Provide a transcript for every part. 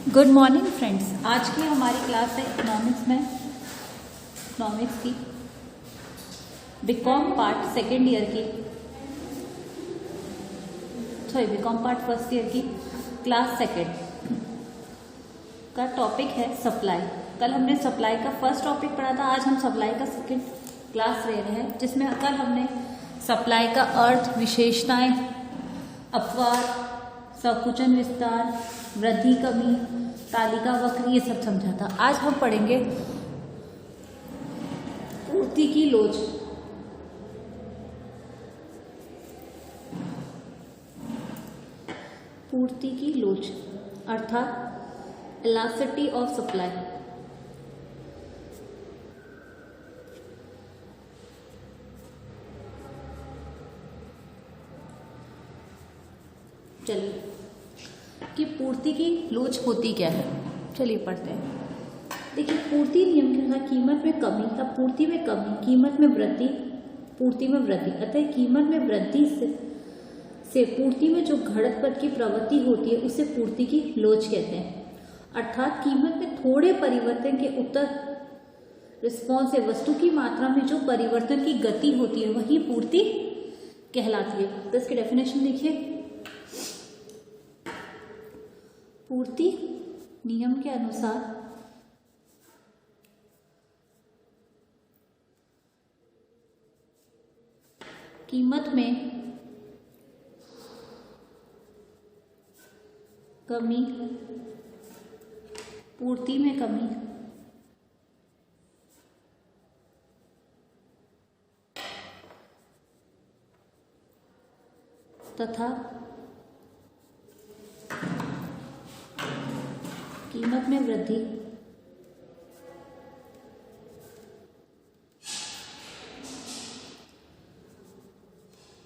Good morning friends. आज की हमारी क्लास है इकोनॉमिक्स में, इकोनॉमिक्स की बीकॉम पार्ट सेकेंड ईयर की, बीकॉम पार्ट फर्स्ट ईयर की क्लास सेकेंड का टॉपिक है सप्लाई। कल हमने सप्लाई का फर्स्ट टॉपिक पढ़ा था, आज हम सप्लाई का सेकेंड क्लास ले रहे हैं, जिसमें कल हमने सप्लाई का अर्थ, विशेषताएं, अपवाद, संकुचन विस्तार, वृद्धि कमी, तालिका वक्र, ये सब समझा था। आज हम पढ़ेंगे पूर्ति की लोच। पूर्ति की लोच अर्थात इलास्टिसिटी ऑफ सप्लाई। चलिए कि पूर्ति की लोच होती क्या है, चलिए पढ़ते हैं। देखिए, पूर्ति नियम के अनुसार कीमत में कमी या पूर्ति में कमी, कीमत में वृद्धि, पूर्ति में वृद्धि, अतः कीमत में वृद्धि से पूर्ति में जो घटत की प्रवृत्ति होती है उसे पूर्ति की लोच कहते हैं। अर्थात कीमत में थोड़े परिवर्तन के उत्तर रिस्पॉन्स से वस्तु की मात्रा में जो परिवर्तन की गति होती है वही पूर्ति कहलाती है। तो इसकी डेफिनेशन देखिए, पूर्ति नियम के अनुसार कीमत में कमी, पूर्ति में कमी तथा कीमत में वृद्धि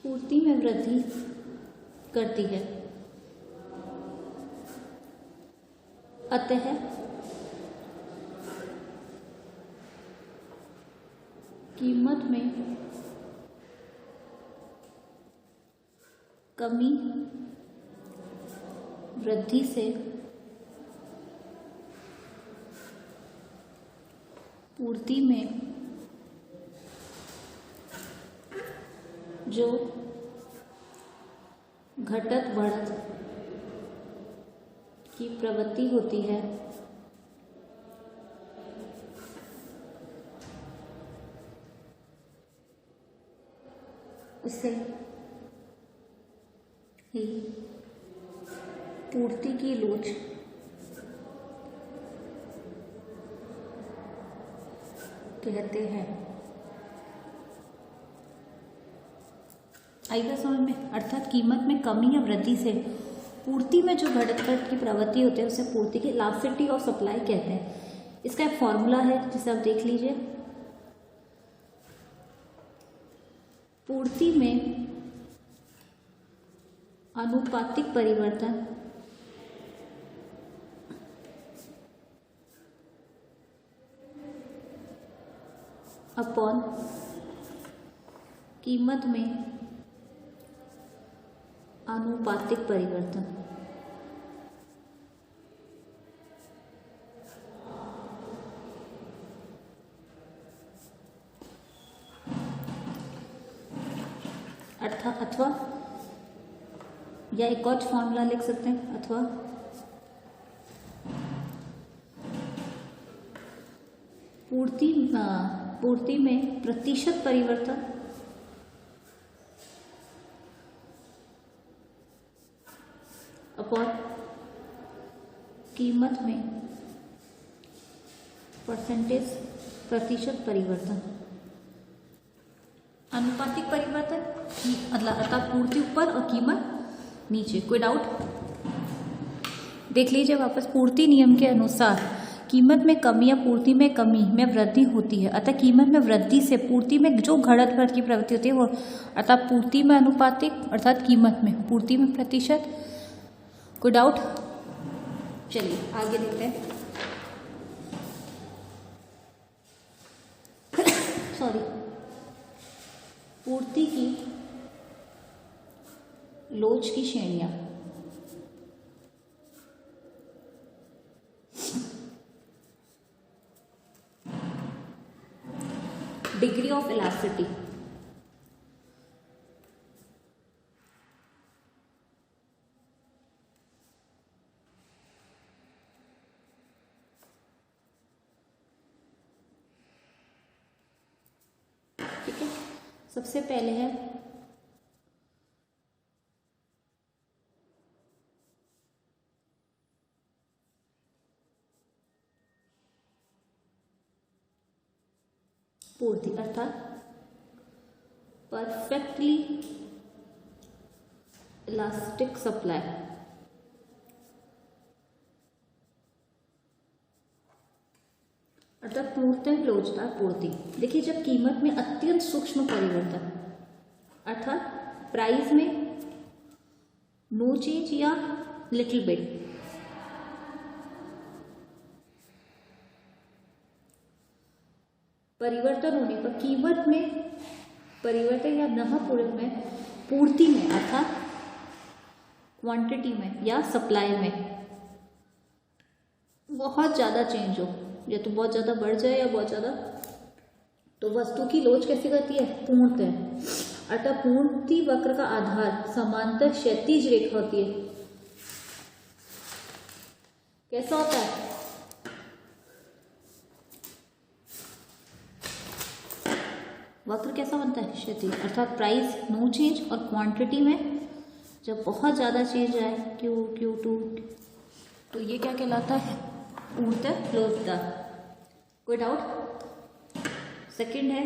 पूर्ति में वृद्धि करती है। अतः कीमत में कमी वृद्धि से पूर्ति में जो घटत बढ़त की प्रवृत्ति होती है उसे ही पूर्ति की लोच कहते हैं। आएगा समझ में? अर्थात कीमत में कमी या वृद्धि से पूर्ति में जो घटत की प्रवृत्ति होती है उसे पूर्ति की इलास्टिसिटी ऑफ सप्लाई कहते हैं। इसका एक फॉर्मूला है जिसे आप देख लीजिए। पूर्ति में आनुपातिक परिवर्तन अपॉन कीमत में आनुपातिक परिवर्तन। अथवा या एक और फॉर्मूला लिख सकते हैं, अथवा पूर्ति में प्रतिशत परिवर्तन अपॉन कीमत में प्रतिशत परिवर्तन। अनुपातिक परिवर्तन मतलब अर्थात पूर्ति ऊपर और कीमत नीचे। कोई डाउट? देख लीजिए वापस। पूर्ति नियम के अनुसार कीमत में कमी या पूर्ति में कमी में वृद्धि होती है, अतः कीमत में वृद्धि से पूर्ति में जो घटत की प्रवृत्ति होती है वो अर्थात पूर्ति में अनुपातिक, अर्थात कीमत में, पूर्ति में प्रतिशत। कोई डाउट? चलिए आगे देखते हैं। सॉरी, पूर्ति की लोच की श्रेणियां। Degree of elasticity. ठीक है, सबसे पहले है पूर्ति अर्थात परफेक्टली इलास्टिक सप्लाई। अर्थात पूर्णतः लोचदार पूर्ति। देखिए, जब कीमत में अत्यंत सूक्ष्म परिवर्तन अर्थात प्राइस में नो चेंज या लिटिल बिट, परिवर्तन होने पर कीमत में परिवर्तन या न में पूर्ति में अर्थात क्वांटिटी में या सप्लाई में बहुत ज़्यादा चेंज हो, या तो बहुत ज़्यादा बढ़ जाए या बहुत ज़्यादा, तो वस्तु की लोच कैसे करती है? पूर्णतः। अर्थात पूर्ति वक्र का आधार समांतर क्षैतिज रेखा होती है। कैसा होता है? वक्र कैसा बनता है? क्षैतिज। अर्थात प्राइस नो चेंज और क्वांटिटी में जब बहुत ज़्यादा चेंज आए Q2, तो ये क्या कहलाता है? पूर्णतः लोचदार। कोई डाउट? सेकंड है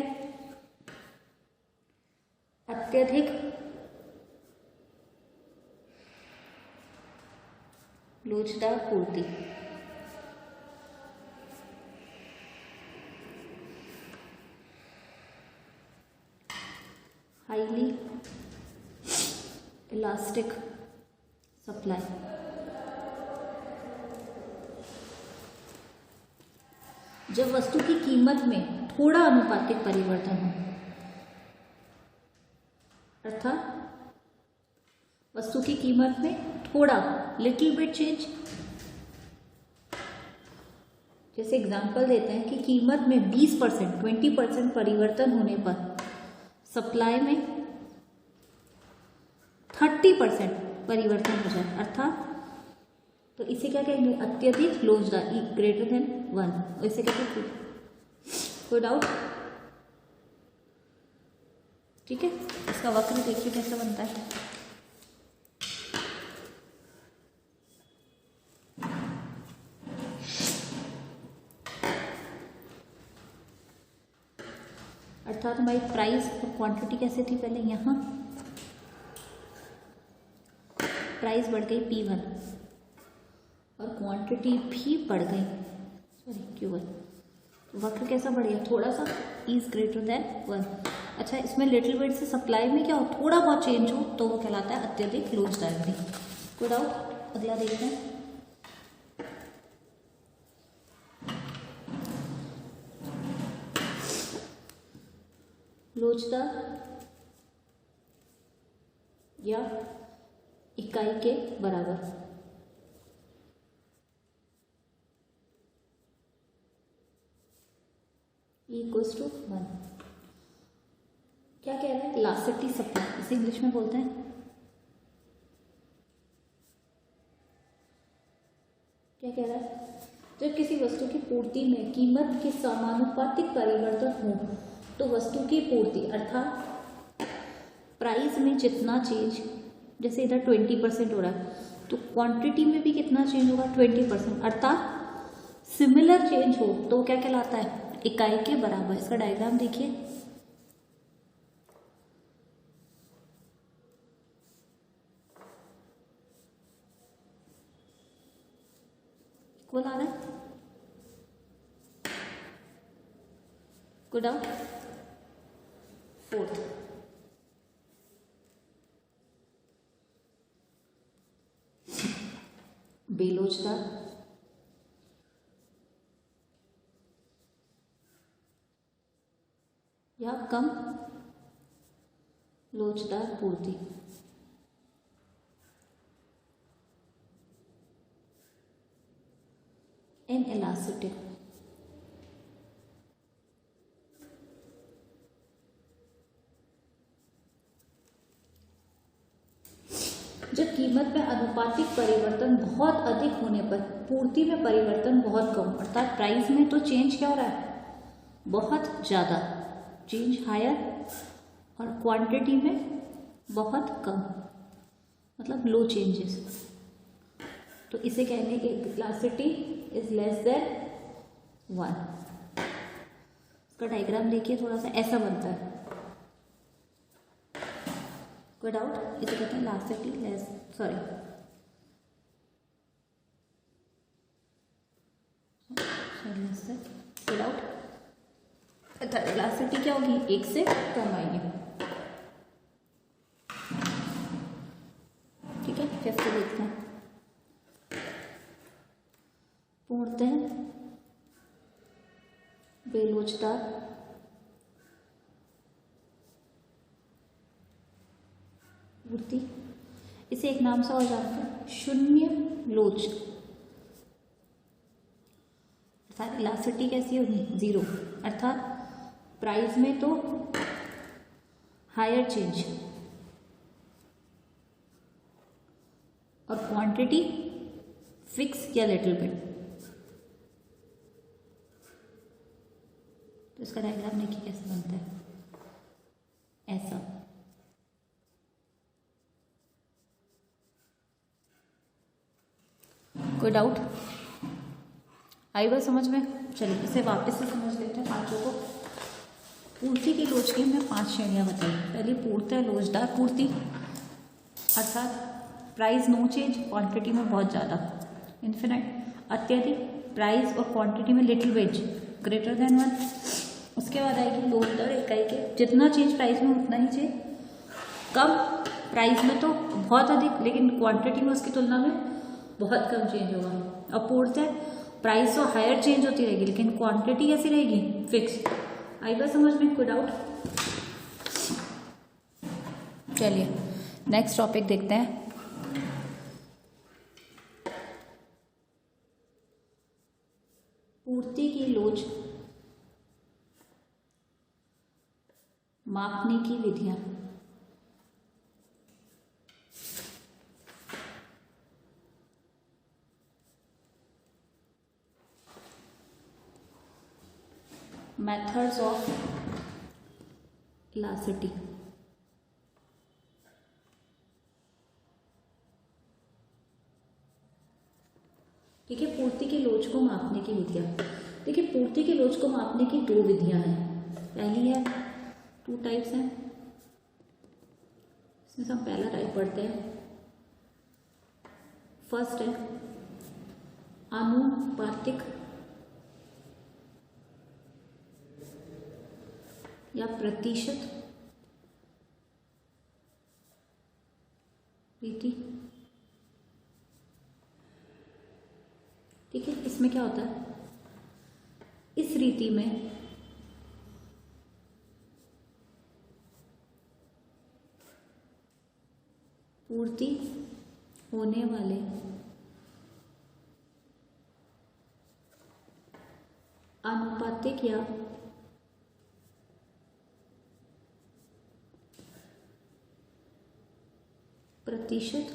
अत्यधिक लोचदार पूर्ति। Highly elastic supply. जब वस्तु की कीमत में थोड़ा आनुपातिक परिवर्तन हो, अर्थात वस्तु की कीमत में थोड़ा लिटिल बिट चेंज। जैसे एग्जांपल देते हैं कि कीमत में 20%, 20% परिवर्तन होने पर सप्लाई में 30% परिवर्तन हो जाए, अर्थात तो इसे क्या कहेंगे? अत्यधिक लोचदार, ग्रेटर देन 1। इसे क्या कहते हैं? कोई डाउट? ठीक है, इसका वक्र देखिए कैसे बनता है। अर्थात हमारी प्राइस और क्वांटिटी कैसे थी? पहले यहाँ प्राइस बढ़ गई P1 और क्वांटिटी भी बढ़ गई, सॉरी Q1। वक्र कैसा बढ़ गया? थोड़ा सा, इज ग्रेटर देन 1। अच्छा, इसमें लिटिल बिट से सप्लाई में क्या हो? थोड़ा बहुत चेंज हो तो वो कहलाता है अत्यधिक लोचदार। कोई डाउट? अगला देखते हैं। लोचदार या इकाई के बराबर। Equals to 1। क्या कह रहे हैं? इलास्टिसिटी सप्लाई, इसे इंग्लिश में बोलते हैं, क्या कह रहा है? जब किसी वस्तु की पूर्ति में कीमत के समानुपातिक परिवर्तन हो तो वस्तु की पूर्ति अर्थात प्राइस में जितना चेंज, जैसे इधर 20% हो रहा है, तो क्वांटिटी में भी कितना चेंज होगा? 20%। अर्थात सिमिलर चेंज हो तो क्या कहलाता है? इकाई के बराबर। इसका डायग्राम देखिए। इक्वल आ रहा है। Good out. फोर्थ, बेलोचदार या कम लोचदार पूर्ति। इनएलास्टिक आनुपातिक परिवर्तन बहुत अधिक होने पर पूर्ति में परिवर्तन बहुत कम, अर्थात प्राइस में तो चेंज क्या हो रहा है, बहुत ज़्यादा चेंज हायर, और क्वांटिटी में बहुत कम, मतलब लो चेंजेस। तो इसे कहने के वेलोसिटी इज लेस देन 1। इसका डायग्राम देखिए, थोड़ा सा ऐसा बनता है, कोई डाउट? इसे कहते हैं velocity less, sorry less than, कोई डाउट? अर्थात वेलोसिटी क्या होगी, 1 से कम आएगी। ठीक है, फिफ्थ देखते हैं। पूर्णतः बेलोचदार पूर्ति, इसे एक नाम से और जानते हैं, शून्य लोच। अर्थात वेलोसिटी कैसी होगी, 0, अर्थात प्राइस में तो हायर चेंज और क्वांटिटी फिक्स या लिटिल बिट। तो इसका डायग्राम देखिए कैसे बनता है, ऐसा। कोई डाउट? आई बात समझ में? चलिए इसे वापस से समझ लेते हैं पांचों को। पूर्ति की लोच की हमने 5 श्रेणियां बताई। पहली पूर्णतः लोचदार पूर्ति, अर्थात प्राइस नो चेंज, क्वांटिटी में बहुत ज़्यादा, इन्फिनिट। अत्यधिक, प्राइस और क्वांटिटी में लिटिल वेज, ग्रेटर देन 1। उसके बाद आएगी लोचदार इकाई के, जितना चेंज प्राइस में उतना ही चेंज, कम प्राइस में तो बहुत अधिक, लेकिन क्वांटिटी में उसकी तुलना में बहुत कम चेंज होगा। और पूर्णतः प्राइस तो हायर चेंज होती रहेगी, लेकिन क्वांटिटी कैसी रहेगी, फिक्स। आई बात समझ में? कोई डाउट? चलिए नेक्स्ट टॉपिक देखते हैं। पूर्ति की लोच मापने की विधियां। Methods of elasticity. ठीक है, पूर्ति की लोच को मापने की विधियां। देखिए, पूर्ति की लोच को मापने की 2 विधियां हैं। पहली है, 2 टाइप्स हैं, इसमें से हम पहला टाइप पढ़ते हैं। फर्स्ट है आनुपातिक या प्रतिशत रीति। ठीक है, इसमें क्या होता है, इस रीति में पूर्ति होने वाले आनुपातिक या प्रतिशत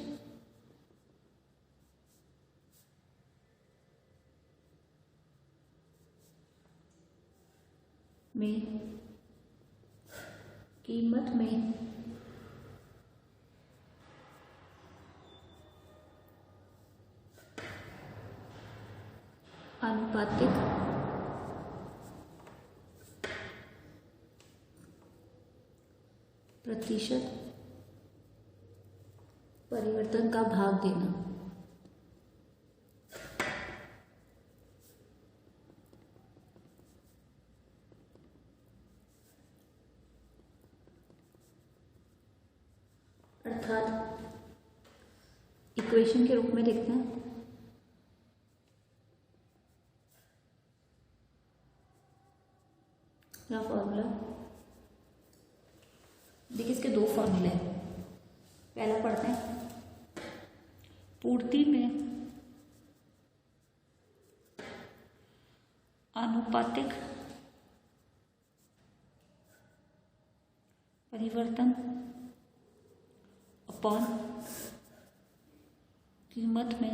में कीमत में आनुपातिक प्रतिशत परिवर्तन का भाग देना। अर्थात इक्वेशन के रूप में देखते हैं। क्या फॉर्मूला? देखिए, इसके 2 फॉर्मूले हैं। पहला पढ़ते हैं, पूर्ति में आनुपातिक परिवर्तन अपॉन कीमत में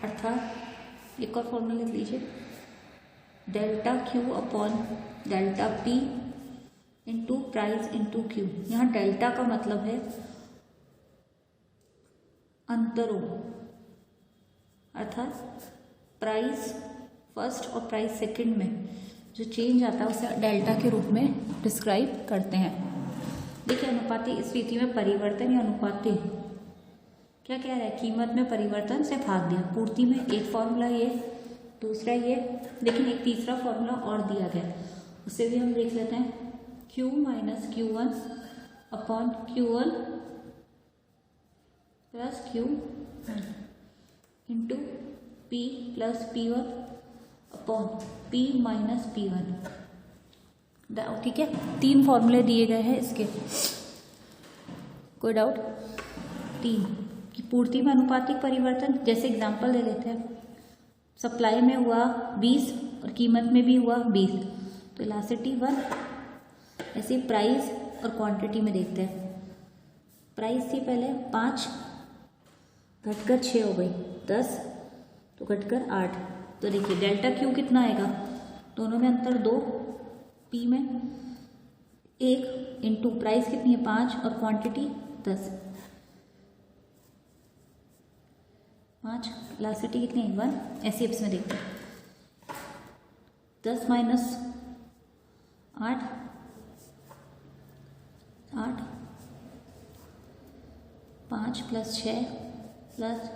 अर्थात एक और फॉर्मूला लिख लीजिए, delta Q upon delta P into price into Q. यहाँ डेल्टा का मतलब है अंतरों, अर्थात प्राइस फर्स्ट और प्राइस सेकंड में जो चेंज आता है उसे डेल्टा के रूप में डिस्क्राइब करते हैं। देखिए अनुपाती स्थिति में परिवर्तन या अनुपाती क्या कह रहा है, कीमत में परिवर्तन से भाग दिया। पूर्ति में एक फॉर्मूला ये, दूसरा ये, लेकिन एक तीसरा फॉर्मूला और दिया गया, उसे भी हम देख लेते हैं। Q minus Q1 upon Q1 plus Q into P plus P1 upon P minus P1। ठीक है, 3 फॉर्मूले दिए गए हैं इसके, कोई डाउट? 3 कि पूर्ति में अनुपातिक परिवर्तन, जैसे एग्जांपल दे लेते हैं, सप्लाई में हुआ 20 और कीमत में भी हुआ 20, तो इलास्टिसिटी 1। ऐसे प्राइस और क्वांटिटी में देखते हैं, प्राइस थी पहले 5, घटकर 6 हो गई, 10 तो घटकर 8। तो देखिए डेल्टा क्यू कितना आएगा, दोनों में अंतर 2, पी में 1 इंटू प्राइस कितनी है 5 और क्वांटिटी 10, 5 इलास्टिसिटी कितनी है 1। ऐसे में देखते हैं 10 माइनस 8, 5 प्लस 6 प्लस,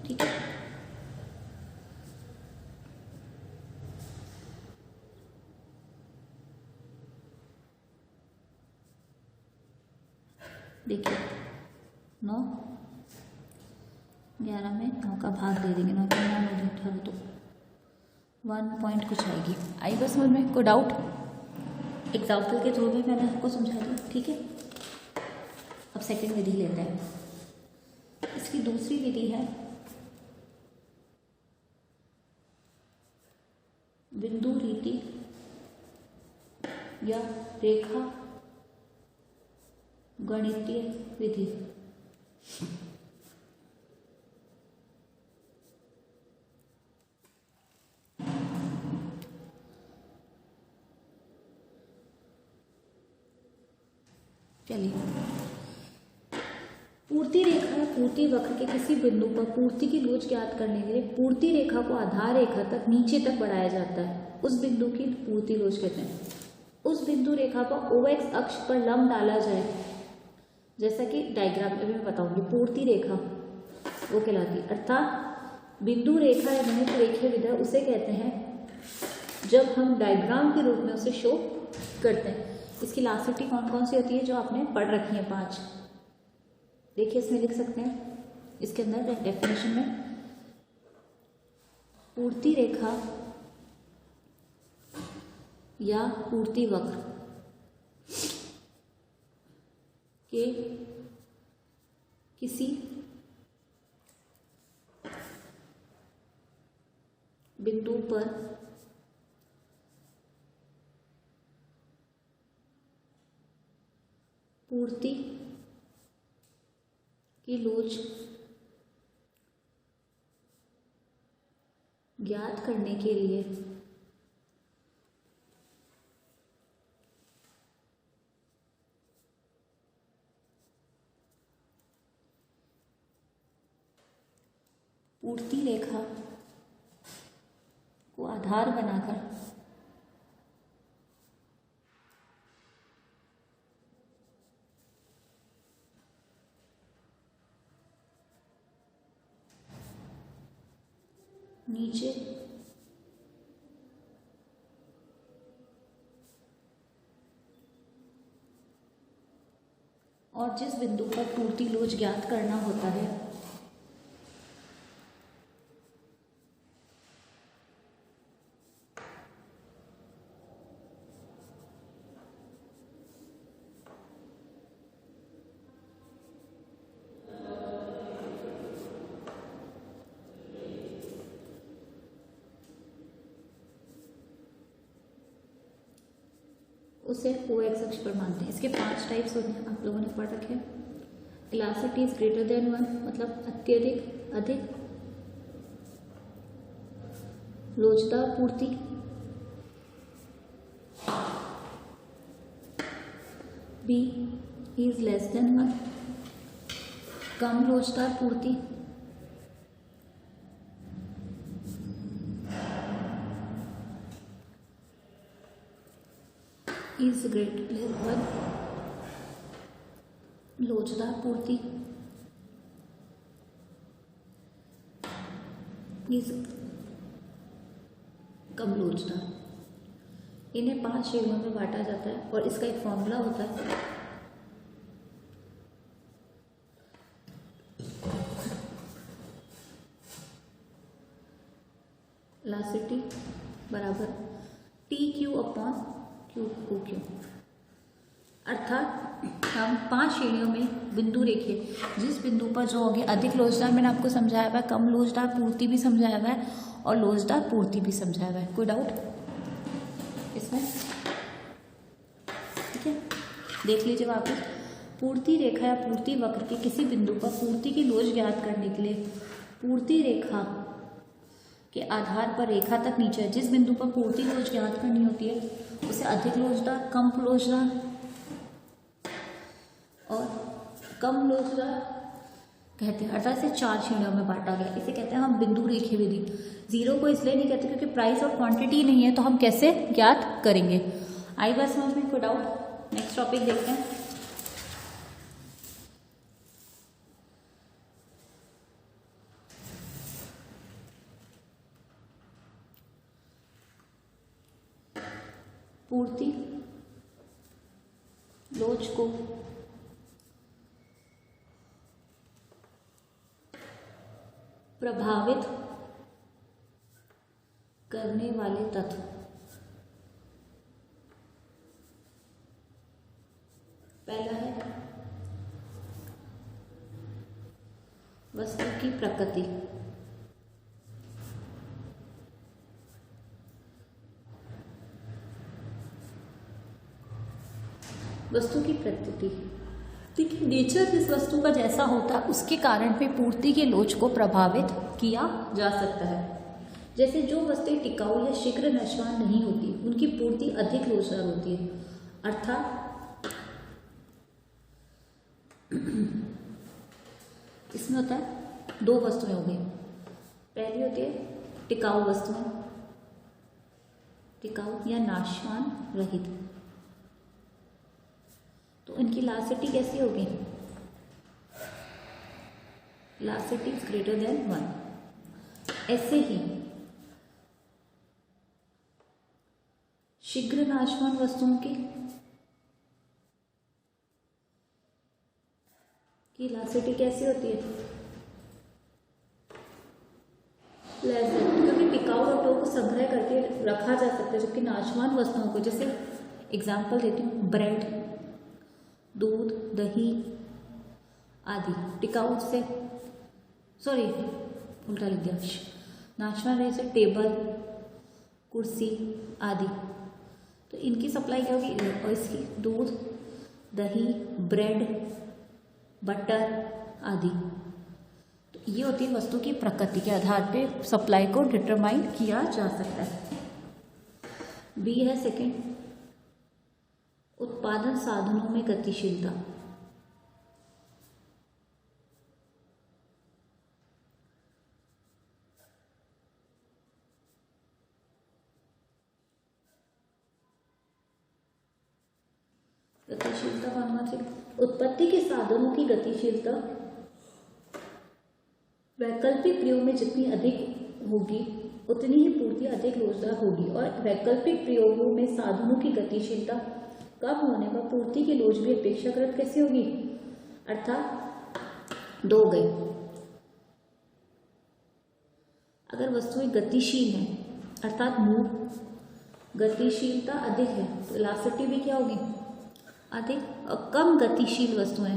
ठीक है, देखिए 9, 11 में 9 का भाग दे देंगे, 9 का 9 18 तो 1 पॉइंट कुछ आएगी। आई बस समझ में? कोई डाउट? एग्जाम्पल के थ्रू भी मैंने आपको समझा दिया, ठीक है। अब सेकंड विधि लेते हैं। इसकी दूसरी विधि है बिंदु रीति या रेखा गणितीय विधि। चलिए, पूर्ति रेखा या पूर्ति वक्र के किसी बिंदु पर पूर्ति की लोच ज्ञात करने के लिए पूर्ति रेखा को आधार रेखा तक नीचे तक बढ़ाया जाता है, उस बिंदु की पूर्ति लोच कहते हैं। उस बिंदु रेखा पर OX अक्ष पर लंब डाला जाए, जैसा कि डायग्राम में मैं बताऊंगी, पूर्ति रेखा वो कहलाती है। अर्थात बिंदु रेखा या गणित रेखीय विधा उसे कहते हैं जब हम डायग्राम के रूप में उसे शो करते हैं। इसकी इलास्टिसिटी कौन कौन सी होती है जो आपने पढ़ रखी है 5, देखिए इसमें लिख सकते हैं, इसके अंदर डेफिनेशन में पूर्ति रेखा या पूर्ति वक्र के किसी बिंदु पर पूर्ति की लोच ज्ञात करने के लिए पूर्ति रेखा को आधार बनाकर नीचे और जिस बिंदु पर पूर्ति लोच ज्ञात करना होता है उसे ओ एक्स अक्ष पर मानते हैं। इसके 5 टाइप्स होते हैं, आप लोगों ने पढ़ रखे हैं। इलास्टिसिटी इज ग्रेटर देन 1 मतलब अत्यधिक अधिक लोचदार पूर्ति। बी इज लेस देन 1 कम लोचदार पूर्ति। इज ग्रेटर देन 1 लोचदार पूर्ति। इज कम लोचदार। इन्हें 5 श्रेणियों में बांटा जाता है और इसका एक फॉर्मूला होता है। इलास्टिसिटी बराबर T Q upon Q O Q. अर्थात हम 5 श्रेणियों में बिंदु रेखिए, जिस बिंदु पर जो होगी अधिक लोचदार मैंने आपको समझाया हुआ है, कम लोचदार पूर्ति भी समझाया हुआ है और लोचदार पूर्ति भी समझाया हुआ है। कोई डाउट इसमें? ठीक है, देख लीजिए वापस। पूर्ति रेखा या पूर्ति वक्र के किसी बिंदु पर पूर्ति की लोच ज्ञात करने के लिए पूर्ति रेखा के आधार पर रेखा तक नीचे जिस बिंदु पर पूर्ति लोच ज्ञात करनी होती है उसे अधिक लोचदार, कम लोचदार और कम लोचदार कहते हैं। अर्थात इसे 4 श्रेणियों में बांटा गया। इसे कहते हैं हम बिंदु रेखीय विधि। 0 को इसलिए नहीं कहते क्योंकि प्राइस और क्वांटिटी नहीं है, तो हम कैसे ज्ञात करेंगे? आई बात समझ में? कोई डाउट? नेक्स्ट टॉपिक देखते हैं। पूर्ति लोच को प्रभावित करने वाले तत्व। पहला है वस्तु की प्रकृति। वस्तु की प्रकृति, देखिए नेचर जिस वस्तु का जैसा होता है उसके कारण पे पूर्ति के लोच को प्रभावित किया जा सकता है। जैसे जो वस्तुएं टिकाऊ या शीघ्र नशवान नहीं होती उनकी पूर्ति अधिक लोचदार होती है। अर्थात इसमें होता है 2 वस्तुएं हो गई। पहली होती है टिकाऊ वस्तुएं, टिकाऊ या नाशवान रहित, तो इनकी इलास्टिसिटी कैसी होगी? Elasticity is greater than 1। ऐसे ही शीघ्र नाशवान वस्तुओं की इलास्टिसिटी कैसी होती है? लेस देन, क्योंकि टिकाऊ वस्तुओं को संग्रह करके रखा जा सकता है, जबकि नाशवान वस्तुओं को, जैसे एग्जाम्पल देती हूँ, ब्रेड, दूध, दही आदि टिकाऊ से, सॉरी उल्टा लिख दिया, नाशवान रहे से टेबल, कुर्सी आदि, तो इनकी सप्लाई क्या होगी? और इसकी दूध, दही, ब्रेड, बटर आदि। तो ये होती है वस्तु की प्रकृति के आधार पे सप्लाई को डिटरमाइन किया जा सकता है। बी है सेकंड, उत्पादन साधनों में गतिशीलता। गतिशीलता का अनुमान, उत्पत्ति के साधनों की गतिशीलता वैकल्पिक प्रयोग में जितनी अधिक होगी उतनी ही पूर्ति अधिक लोचदार होगी, और वैकल्पिक प्रयोगों में साधनों की गतिशीलता कम होने पर पूर्ति की लोच भी अपेक्षाकृत कैसी होगी? अर्थात 2 गई। अगर वस्तुएं गतिशील है अर्थात मूव, गतिशीलता अधिक है तो इलास्टिसिटी भी क्या होगी? अधिक। और कम गतिशील वस्तुएं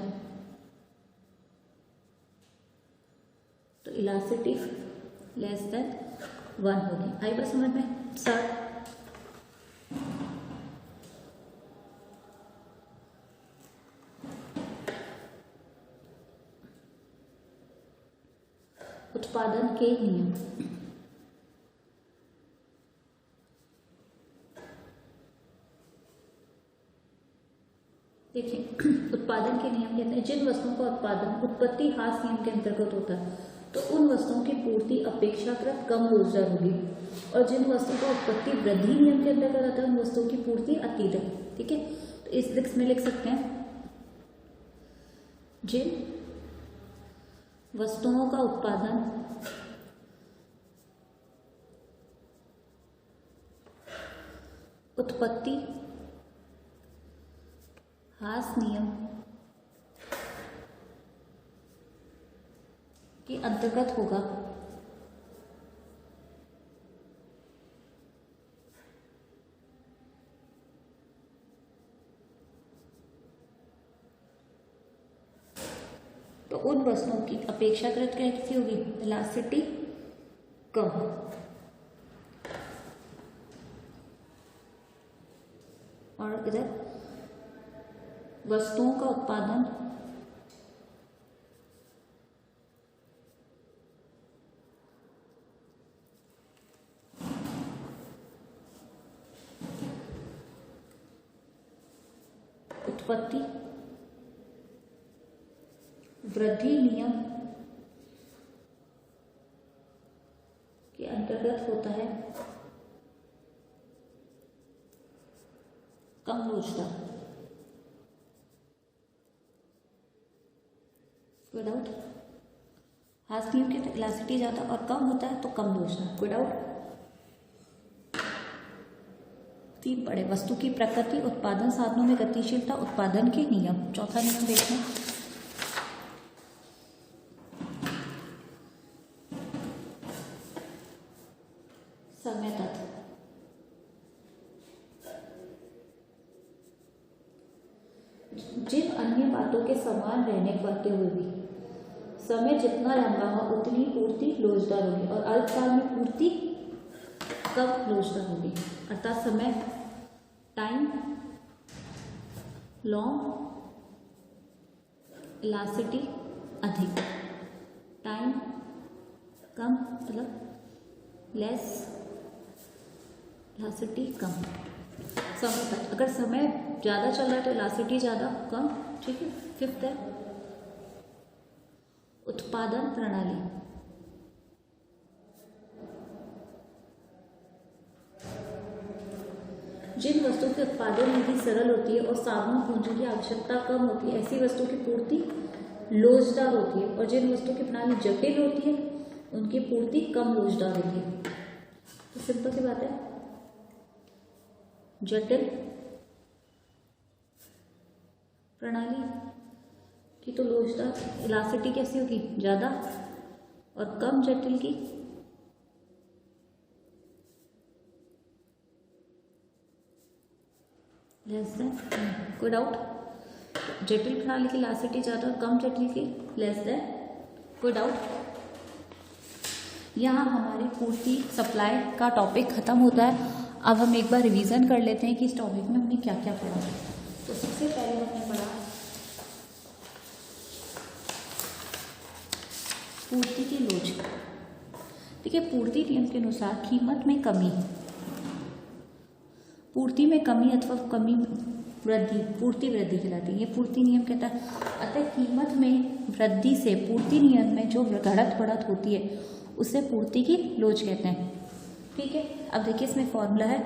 तो इलास्टिसिटी लेस देन 1 होगी। आई बात समझ में? सर के नियम। देखिए, उत्पादन के नियम कहते हैं जिन वस्तुओं का उत्पादन उत्पत्ति ह्रास नियम के अंतर्गत होता है तो उन वस्तुओं की पूर्ति अपेक्षाकृत कम लोचदार होगी, और जिन वस्तुओं का उत्पत्ति वृद्धि नियम के अंतर्गत आता है उन वस्तुओं की पूर्ति अत्यधिक। ठीक है, तो इसमें लिख सकते हैं जिन वस्तुओं का उत्पादन उत्पत्ति ह्रास नियम के अंतर्गत होगा तो उन वस्तुओं की अपेक्षाकृत कैसी होगी, वेलोसिटी कम। और इधर वस्तुओं का उत्पादन उत्पत्ति वृद्धि नियम के अंतर्गत होता है कम लोचदार। कोई डाउट? ह्रास नियम की इलास्टिसिटी ज्यादा और कम होता है तो कम लोचदार। कोई डाउट? 3 पढ़े, वस्तु की प्रकृति, उत्पादन साधनों में गतिशीलता, उत्पादन के नियम। चौथा नियम देखते हैं, समय तत्व। जिन अन्य बातों के समान रहने पाते हुए भी समय जितना लंबा हो उतनी पूर्ति लोचदार होगी, और अल्पकाल में पूर्ति कम लोचदार होगी। अर्थात समय टाइम लॉन्ग, इलास्टिसिटी अधिक, टाइम कम मतलब लेस, इलास्टिसिटी कम। समय तक अगर समय ज़्यादा चल रहा है तो इलास्टिसिटी ज़्यादा कम। ठीक है, 5th है उत्पादन प्रणाली। जिन वस्तु के उत्पादन विधि सरल होती है और साधनों पूंजी की आवश्यकता कम होती है ऐसी वस्तु की पूर्ति लोचदार होती है, और जिन वस्तु की प्रणाली जटिल होती है उनकी पूर्ति कम लोचदार होती है। तो सिंपल सी बात है, जटिल प्रणाली की तो लोचदार इलास्टिसिटी कैसी होगी, ज्यादा, और कम जटिल की लेस देन। कोई डाउट? जटिल प्रणाली की इलास्टिसिटी ज्यादा और कम जटिल की लेस देन। कोई डाउट? यहाँ हमारी पूर्ति सप्लाई का टॉपिक खत्म होता है। अब हम एक बार रिवीजन कर लेते हैं कि इस टॉपिक में हमने क्या क्या पढ़ा। तो सबसे पहले हमने पढ़ा पूर्ति की लोच। देखिए, पूर्ति नियम के अनुसार कीमत में कमी, पूर्ति में कमी अथवा कमी वृद्धि पूर्ति वृद्धि कहलाती है। ये पूर्ति नियम कहता है। अतः कीमत में वृद्धि से पूर्ति नियम में जो बढ़त बढ़त होती है उसे पूर्ति की लोच कहते हैं। ठीक है, अब देखिए इसमें फॉर्मूला है,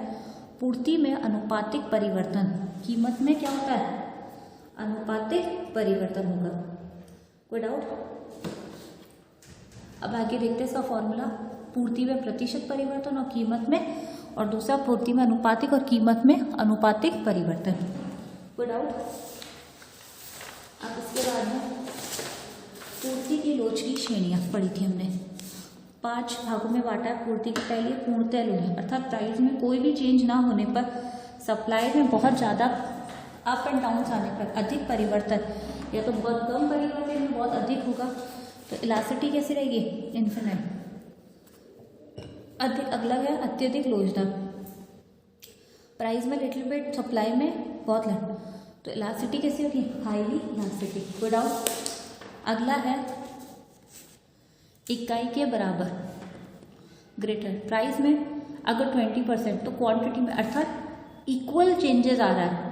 पूर्ति में अनुपातिक परिवर्तन, कीमत में क्या होता है, अनुपातिक परिवर्तन होगा। कोई डाउट? अब आगे देखते हैं इसका फॉर्मूला, पूर्ति में प्रतिशत परिवर्तन और कीमत में, और दूसरा पूर्ति में अनुपातिक और कीमत में अनुपातिक परिवर्तन। कोई डाउट? अब इसके बाद में पूर्ति की लोच की श्रेणियां पढ़ी थी हमने, 5 भागों में बांटा है। पूर्ति की पहली पूर्णतः लोच, अर्थात प्राइस में कोई भी चेंज ना होने पर, सप्लाई में बहुत ज़्यादा अप एंड डाउन आने पर, अधिक परिवर्तन, या तो बहुत कम परिवर्तन में बहुत अधिक होगा तो इलास्टिसिटी कैसी रहेगी, इन्फिनिट। अधिक अगला है अत्यधिक लोचदार, प्राइस में लिटिल बिट, सप्लाई में बहुत लैंड, तो इलास्टिसिटी कैसी होगी, हाईली इलास्टिक। कोई डाउट? अगला है इकाई के बराबर ग्रेटर, प्राइस में अगर 20% तो क्वांटिटी में अर्थात इक्वल चेंजेस आ रहा है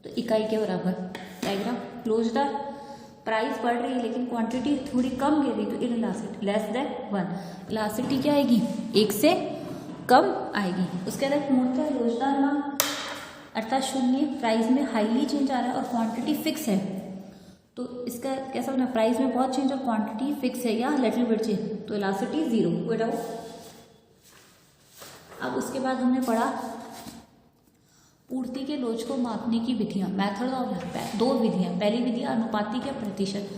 तो इकाई के बराबर। डायग्राम क्लोज द, प्राइस बढ़ रही है लेकिन क्वांटिटी थोड़ी कम गिर रही तो इलास्टिसिटी लेस देन 1, इलास्टिसिटी क्या आएगी 1 से कम आएगी। उसके बाद मूर्त लोचदार मांग अर्थात शून्य, प्राइस में हाईली चेंज आ रहा है और क्वांटिटी फिक्स है तो इसका कैसा बना, प्राइस में बहुत चेंज और क्वांटिटी फिक्स है या लिटिल बिट चेंज तो इलास्टिसिटी 0, कोई डाउट। अब उसके बाद हमने पढ़ा पूर्ति के लोच को मापने की विधियां, मेथड ऑफ, 2 विधियां। पहली विधि अनुपातिक या प्रतिशत,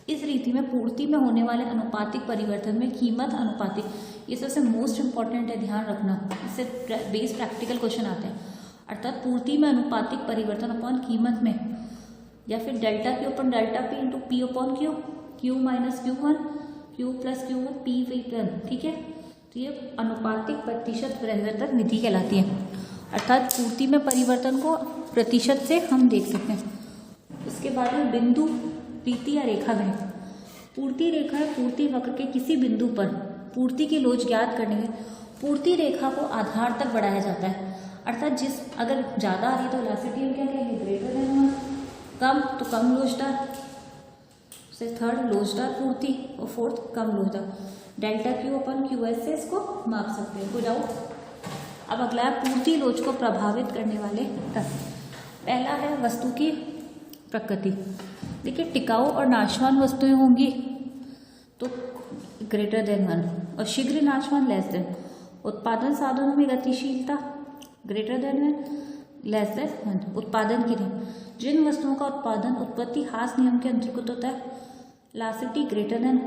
इस रीति में पूर्ति में होने वाले अनुपातिक परिवर्तन में कीमत अनुपातिक, ये सबसे मोस्ट इंपॉर्टेंट है, ध्यान रखना, इससे बेस प्रैक्टिकल क्वेश्चन आते हैं। अर्थात पूर्ति में अनुपातिक परिवर्तन अपॉन कीमत में, या फिर delta Q upon delta P into P upon Q, Q minus Q one, Q plus Q one, P one, ठीक है। तो ये अनुपातिक प्रतिशत परिवर्तन विधि कहलाती है। अर्थात पूर्ति में परिवर्तन को प्रतिशत से हम देख सकते हैं। उसके बाद में बिंदु रीति या रेखा गणित, पूर्ति रेखा है पूर्ति वक्र के किसी बिंदु पर पूर्ति की लोच ज्ञात करने में पूर्ति रेखा को आधार तक बढ़ाया जाता है। अर्थात जिस अगर ज़्यादा आ रही तो इलास्टिसिटी हम क्या कहेंगे ग्रेटर देन 1, कम तो कम लोचदार, से थर्ड लोचदार पूर्ति और फोर्थ कम लोचदार। Delta Q upon Q S से इसको माप सकते हैं, कोई डाउट। अब अगला है पूर्ति लोच को प्रभावित करने वाले तत्व। पहला है वस्तु की प्रकृति। देखिए टिकाऊ और नाशवान वस्तुएं होंगी तो ग्रेटर देन 1 और शीघ्र नाशवान लेस देन। उत्पादन साधनों में गतिशीलता ग्रेटर देन 1 लेस देन 1। उत्पादन की नियम, जिन वस्तुओं का उत्पादन उत्पत्ति हास नियम के अंतर्गत होता है इलास्टिसिटी ग्रेटर देन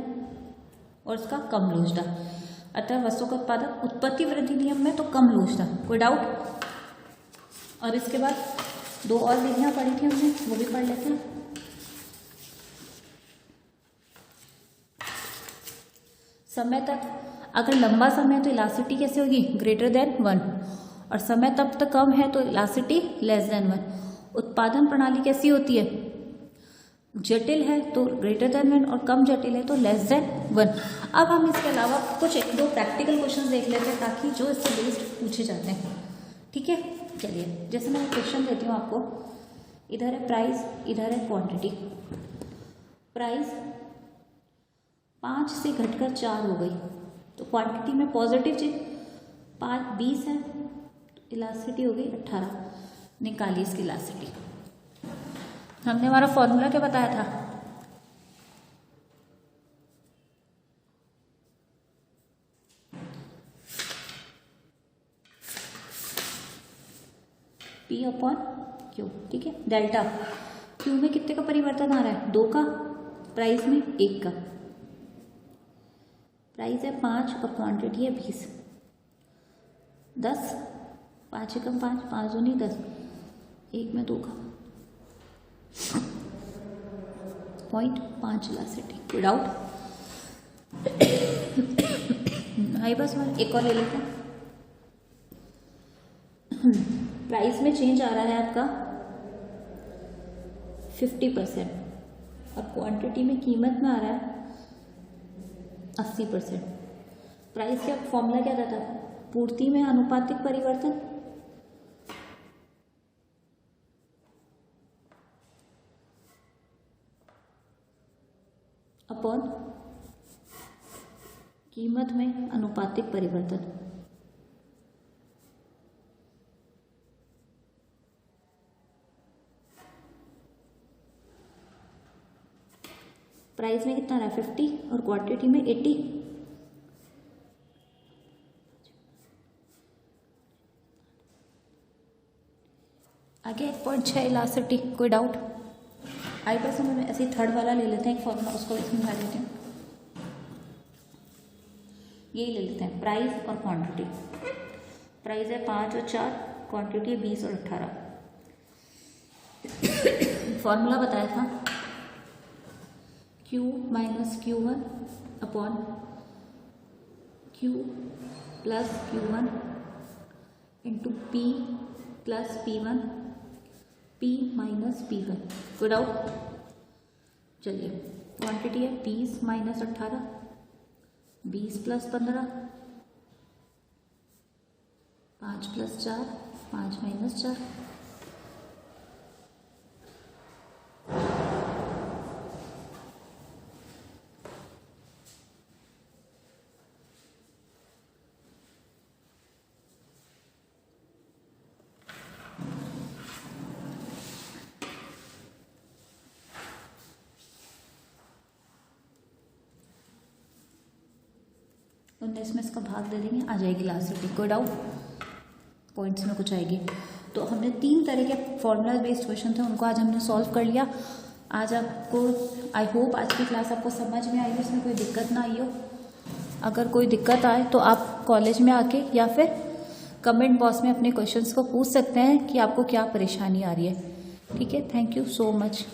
और इसका कम लोचदार। अतः वस्तु का उत्पादन उत्पत्ति वृद्धि नियम में तो कम लोचदार, कोई डाउट। और इसके बाद 2 और विधियां पढ़ी थी हमने, वो भी पढ़ लेते हैं। समय तक, अगर लंबा समय है तो इलास्टिसिटी कैसे होगी ग्रेटर देन 1 और समय तब तक कम है तो इलास्टिसिटी लेस देन 1। उत्पादन प्रणाली कैसी होती है, जटिल है तो ग्रेटर देन 1 और कम जटिल है तो लेस देन 1। अब हम इसके अलावा कुछ 1-2 प्रैक्टिकल क्वेश्चन देख लेते हैं ताकि जो इससे बेस्ड पूछे जाते हैं, ठीक है। चलिए जैसे मैं क्वेश्चन देती हूँ आपको, इधर है प्राइस, इधर है क्वांटिटी। प्राइस 5 से घटकर 4 हो गई तो क्वांटिटी में पॉजिटिव चेंज, 5 20 है तो इलास्टिसिटी हो गई 18। निकालिए इसकी इलास्टिसिटी। हमने हमारा फॉर्मूला क्या बताया था, P अपॉन Q, ठीक है। डेल्टा Q में कितने का परिवर्तन आ रहा है 2 का, प्राइस में 1 का। प्राइस है 5 और क्वांटिटी है 20, 10, 5 एकम 5, 5 दूनी 10, 1 में 2 का 0.5 इलास्टिसिटी, कोई डाउट। हाई बस एक और ले लेते हैं। प्राइस में चेंज आ रहा है आपका 50% और क्वांटिटी में कीमत में आ रहा है 80%। प्राइस का फॉर्मूला क्या था, पूर्ति में अनुपातिक परिवर्तन अपॉन कीमत में अनुपातिक परिवर्तन। प्राइस में कितना रहा 50 और क्वांटिटी में 80। आगे 1.6 इलास्टिसिटी, कोई डाउट। आई बस हम ऐसे थर्ड वाला ले लेते हैं एक फॉर्मूला, उसको इसमें भर देते हैं। यही ले लेते हैं प्राइस और क्वांटिटी। प्राइस है 5 और 4, क्वांटिटी है 20 और 18। फॉर्मूला बताया था Q minus Q1 upon Q plus Q1 into P plus P1 P minus P1, कोई डाउट। चलिए क्वांटिटी है 20 माइनस 18, 20 प्लस 15, 5 प्लस 4, 5 माइनस 4, उन्नीस में इसका भाग दे देंगे, आ जाएगी लास्ट रेटिंग। कोई डाउट? पॉइंट्स में कुछ आएगी। तो हमने 3 तरह के फॉर्मूला बेस्ड क्वेश्चन थे, उनको आज हमने सॉल्व कर लिया। आज आपको आई होप आज की क्लास आपको समझ में आई हो, इसमें कोई दिक्कत ना आई हो। अगर कोई दिक्कत आए तो आप कॉलेज में आके या फिर कमेंट बॉक्स में अपने क्वेश्चंस को पूछ सकते हैं कि आपको क्या परेशानी आ रही है। ठीक है, थैंक यू सो मच।